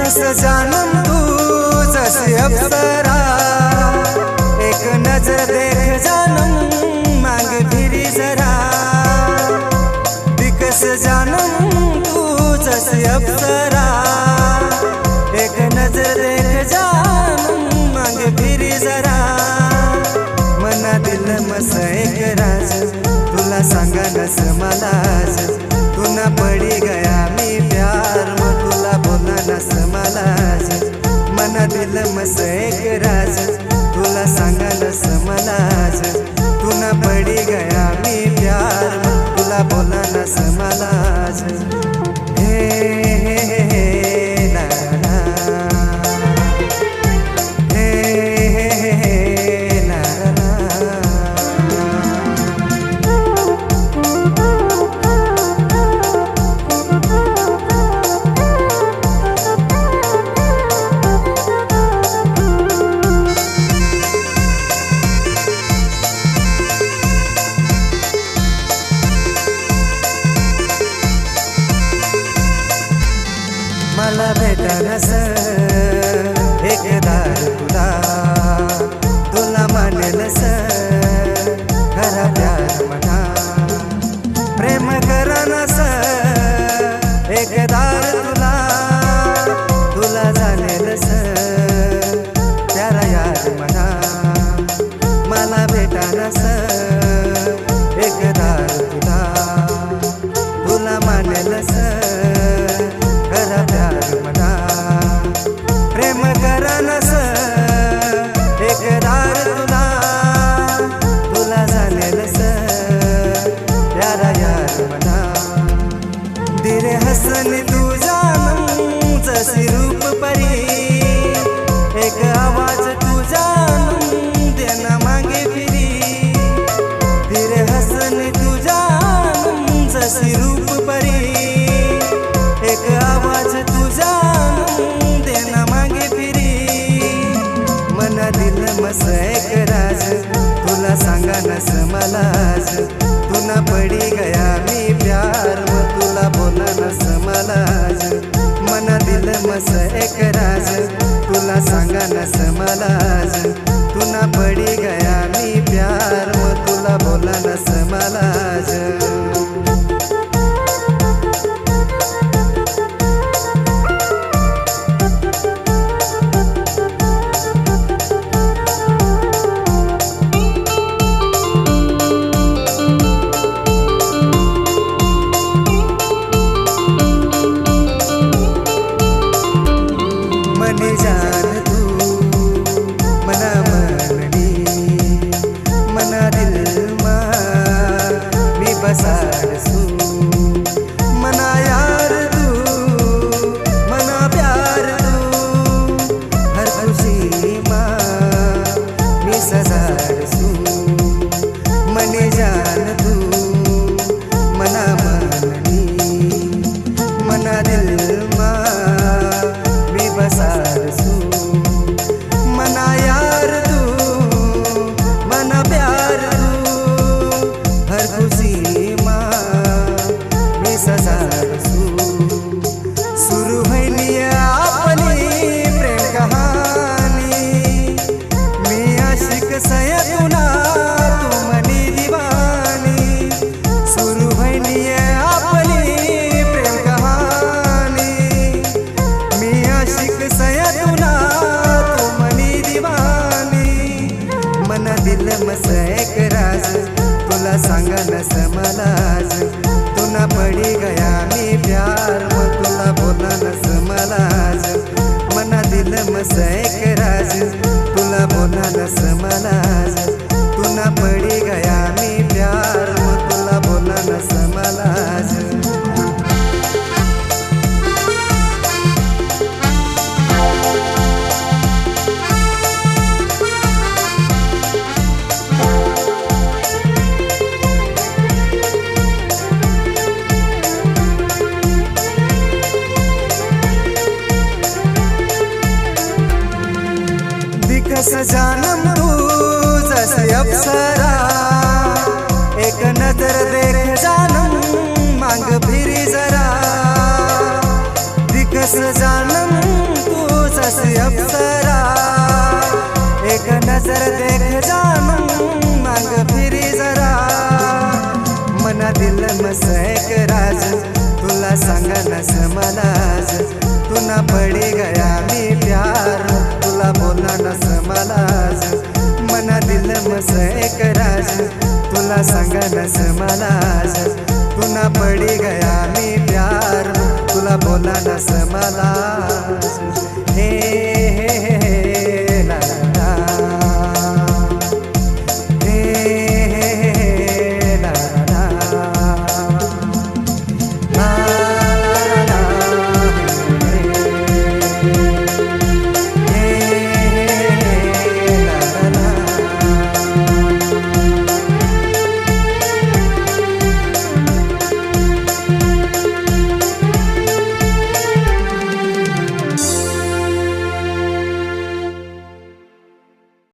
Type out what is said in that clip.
दिखस जानम तू जैसी अप्सरा, एक नजर देख जानम मांग फिरी जरा। दिखस जानम तू जैसी अप्सरा, एक नजर देख जानम मांग फिरी जरा। मना दिल मस एक राज, तुला सांगा नस मलाज, तुना पडी गया मी प्यार, मग तुला बोला नस मलाज। मना दिल मस एक राज, तुला सांगा नस मलाज, तुना पडी गया मी प्यार, मग तुला बोला नस मलाज। हे हे हे हे ला ला, हे हे हे हे ला ला। मला भेटनस एक दार तुला, तुला मानेलस खरा प्यार मना। प्रेम करनस एक दार तुला, तुला जाणेलस प्यारा यार मना। मला भेटनस एक दार तुला, तुला मानेलस खरा प्यार मना। प्रेम करनस एक दार तुला, तुला जाणेलस प्यारा यार मना। दिरे हसनी तू जानम जैसी रूप परी, एक आवाज तू जानम देना मांगे फिरी। दिरे हसनी तू जानम जैसी रूप परी, एक आवाज तू जानम देना मांगे फिरी। मना दिल मस एक राज, तुला सांगा नस मलाज, तुना पडी गया मी प्यार, मग तुला बोला नस मलाज। मना दिल मस एक राज, तुला सांगा नस मलाज, तुना पडी गया मी प्यार, मग तुला बोला नस मलाज। मनी जान तू मना मननी, मना दिल मा मी बसाडसू। मना यार तू मना प्यार तू, हर खुशी मा मी सजाडसू। मनी जान तू मना मननी, मना दिल मा मी बसाडसू। मना यार तू मना प्यार तू, हर खुशी मा मी सजाडसू। सुरू होईली आपली प्रेम कहानी, मी आशिक सय तुना तू मनी दिवानी। सुरू होईली आपली प्रेम कहानी, मी आशिक सय तुना तू मनी दिवानी। मना दिल मस एक राज, तुला सांगा नस मलाज, तुना पडी गया मी प्यार, मग तुला बोला नस मलाज। मना दिल मस एक राज, तुला बोला नस मलाज, तुना पडी गया मी प्यार, मग तुला बोला नस मलाज। दिखस जानम तू जैसी अप्सरा, एक नजर देख जानम मांग फिरी जरा। दिखस जानम अप्सरा एक नजर देख जानम मांग फिरी जरा मना दिल मसैक राज तुला सांगना समलाज तू ना पडी गया मी प्यार तुला बोला न समलाज मना दिल मसैक राज तुला सांगना समलाज तू ना पडी गया मी प्यार तुला बोला न समलाज